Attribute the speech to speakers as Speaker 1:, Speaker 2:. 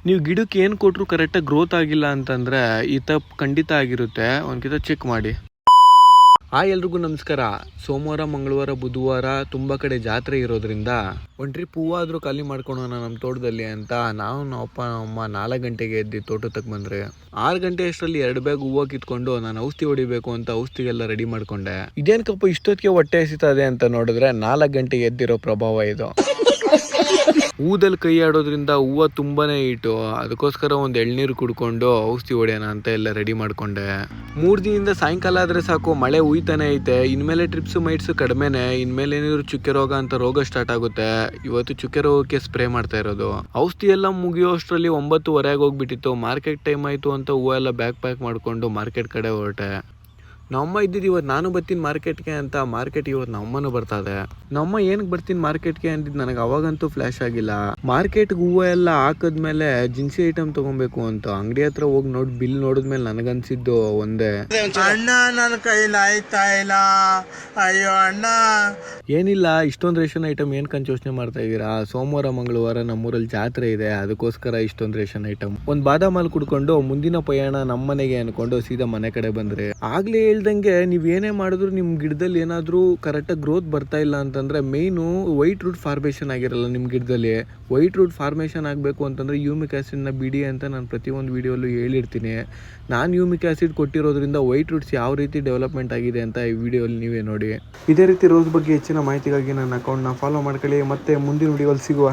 Speaker 1: ನೀವು ಗಿಡಕ್ಕೆ ಏನು ಕೊಟ್ಟರು ಕರೆಕ್ಟಾಗಿ ಗ್ರೋತ್ ಆಗಿಲ್ಲ ಅಂತಂದರೆ ಈ ತಪ್ಪು ಖಂಡಿತ ಆಗಿರುತ್ತೆ. ಒಂದ್ಕಿತ ಚೆಕ್ ಮಾಡಿ. ಎಲ್ರಿಗೂ ನಮಸ್ಕಾರ. ಸೋಮವಾರ, ಮಂಗಳವಾರ, ಬುಧವಾರ ತುಂಬ ಕಡೆ ಜಾತ್ರೆ ಇರೋದ್ರಿಂದ ಒಂದು ಟ್ರಿಪ್ ಹೂವಾದರೂ ಖಾಲಿ ಮಾಡ್ಕೊಳೋಣ ನಮ್ಮ ತೋಟದಲ್ಲಿ ಅಂತ ನಮ್ಮ ಅಪ್ಪ ಅಮ್ಮ 4 ಗಂಟೆಗೆ ಎದ್ದು ತೋಟಕ್ಕೆ ಬಂದರೆ 6 ಗಂಟೆ ಅಷ್ಟರಲ್ಲಿ 2 ಬ್ಯಾಗ್ ಹೂವು ಕಿತ್ಕೊಂಡು ನಾನು ಔಷಧಿ ಹೊಡಿಬೇಕು ಅಂತ ಔಷಧಿಗೆಲ್ಲ ರೆಡಿ ಮಾಡ್ಕೊಂಡೆ. ಇದೇನಕ್ಕಪ್ಪ ಇಷ್ಟೊತ್ತಿಗೆ ಹೊಟ್ಟೆ ಹಸಿತದೆ ಅಂತ ನೋಡಿದ್ರೆ 4 ಗಂಟೆಗೆ ಎದ್ದಿರೋ ಪ್ರಭಾವ ಇದು. ಊದಲ್ಲಿ ಕೈ ಆಡೋದ್ರಿಂದ ಹೂವು ತುಂಬಾನೇ ಹೀಟು. ಅದಕ್ಕೋಸ್ಕರ ಒಂದು ಎಳ್ನೀರು ಕುಡ್ಕೊಂಡು ಔಷಧಿ ಹೊಡೆಯೋಣ ಅಂತ ಎಲ್ಲ ರೆಡಿ ಮಾಡ್ಕೊಂಡೆ. 3 ದಿನದಿಂದ ಸಾಯಂಕಾಲ ಆದರೆ ಸಾಕು ಮಳೆ ಹುಯ್ತಾನೆ ಐತೆ. ಇನ್ಮೇಲೆ ಟ್ರಿಪ್ಸ್ ಮೈಟ್ಸ್ ಕಡಿಮೆನೆ. ಇನ್ಮೇಲೆ ಏನಿದ್ರು ಚುಕ್ಕೆ ರೋಗ ಅಂತ ರೋಗ ಸ್ಟಾರ್ಟ್ ಆಗುತ್ತೆ. ಇವತ್ತು ಚುಕ್ಕೆ ರೋಗಕ್ಕೆ ಸ್ಪ್ರೇ ಮಾಡ್ತಾ ಇರೋದು. ಔಷಧಿ ಎಲ್ಲ ಮುಗಿಯೋ ಅಷ್ಟರಲ್ಲಿ 9:30 ಹೋಗ್ಬಿಟ್ಟಿತ್ತು. ಮಾರ್ಕೆಟ್ ಟೈಮ್ ಆಯಿತು ಅಂತ ಹೂವು ಎಲ್ಲ ಬ್ಯಾಗ್ ಪ್ಯಾಕ್ ಮಾಡಿಕೊಂಡು ಮಾರ್ಕೆಟ್ ಕಡೆ ಹೊರಟೆ. ನಮ್ಮಮ್ಮ ಇದ್ದಿದ್ದು ಇವತ್ತು ನಾನು ಬರ್ತೀನಿ ಮಾರ್ಕೆಟ್ಗೆ ಅಂತ. ಮಾರ್ಕೆಟ್ ಇವತ್ತು ನಮ್ಮನೂ ಬರ್ತದೆ. ನಮ್ಮಮ್ಮ ಏನಕ್ಕೆ ಬರ್ತೀನಿ ಮಾರ್ಕೆಟ್ಗೆ ಅಂದಿದ್ದು ನನಗೆ ಅವಾಗಂತೂ ಫ್ಲ್ಯಾಶ್ ಆಗಿಲ್ಲ. ಮಾರ್ಕೆಟ್ಗೆ ಹೂವು ಎಲ್ಲ ಹಾಕಿದ್ಮೇಲೆ ಜಿನ್ಸಿ ಐಟಮ್ ತೊಗೊಬೇಕು ಅಂತ ಅಂಗಡಿ ಹತ್ರ ಹೋಗಿ ಬಿಲ್ ನೋಡಿದ್ಮೇಲೆ ನನಗನ್ಸಿದ್ದು ಒಂದೇ,
Speaker 2: ಅಣ್ಣ ನನ್ನ ಕೈಲಿ ಆಯ್ತಾ ಇಲ್ಲ, ಅಯ್ಯೋ ಅಣ್ಣ.
Speaker 1: ಏನಿಲ್ಲ, ಇಷ್ಟೊಂದು ರೇಷನ್ ಐಟಮ್ ಏನಕ್ಕಂತ ಯೋಚನೆ ಮಾಡ್ತಾ ಇದ್ದೀರಾ? ಸೋಮವಾರ ಮಂಗಳವಾರ ನಮ್ಮೂರಲ್ಲಿ ಜಾತ್ರೆ ಇದೆ, ಅದಕ್ಕೋಸ್ಕರ ಇಷ್ಟೊಂದು ರೇಷನ್ ಐಟಮ್. ಒಂದು ಬಾದಾಮ್ ಹಾಲು ಕುಡ್ಕೊಂಡು ಮುಂದಿನ ಪಯಣ ನಮ್ಮನೆಗೆ ಅನ್ಕೊಂಡು ಸೀದಾ ಮನೆ ಕಡೆ ಬಂದ್ರೆ. ಆಗ್ಲೇ ಹೇಳ್ದಂಗೆ ನೀವು ಏನೇ ಮಾಡಿದ್ರು ನಿಮ್ಮ ಗಿಡದಲ್ಲಿ ಏನಾದರೂ ಕರೆಕ್ಟಾಗಿ ಗ್ರೋತ್ ಬರ್ತಾ ಇಲ್ಲ ಅಂತಂದರೆ ಮೇಯ್ನು ವೈಟ್ ರೂಟ್ ಫಾರ್ಮೇಷನ್ ಆಗಿರಲ್ಲ. ನಿಮ್ಮ ಗಿಡದಲ್ಲಿ ವೈಟ್ ರೂಟ್ ಫಾರ್ಮೇಷನ್ ಆಗಬೇಕು ಅಂತಂದರೆ ಯೂಮಿಕ್ ಆ್ಯಸಿಡ್ನ ಬಿಡಿ ಅಂತ ನಾನು ಪ್ರತಿಯೊಂದು ವೀಡಿಯೋಲ್ಲೂ ಹೇಳಿರ್ತೀನಿ. ನಾನು ಯೂಮಿಕ್ ಆ್ಯಸಿಡ್ ಕೊಟ್ಟಿರೋದ್ರಿಂದ ವೈಟ್ ರೂಟ್ಸ್ ಯಾವ ರೀತಿ ಡೆವಲಪ್ಮೆಂಟ್ ಆಗಿದೆ ಅಂತ ಈ ವಿಡಿಯೋಲಿ ನೀವೇ ನೋಡಿ. ಇದೇ ರೀತಿ ರೋಸ್ ಬಗ್ಗೆ ಹೆಚ್ಚಿನ ಮಾಹಿತಿಗಾಗಿ ನನ್ನ ಅಕೌಂಟ್ನ ಫಾಲೋ ಮಾಡ್ಕೊಳ್ಳಿ. ಮತ್ತೆ ಮುಂದಿನ ವಿಡಿಯೋಲ್ಲಿ ಸಿಗುವ.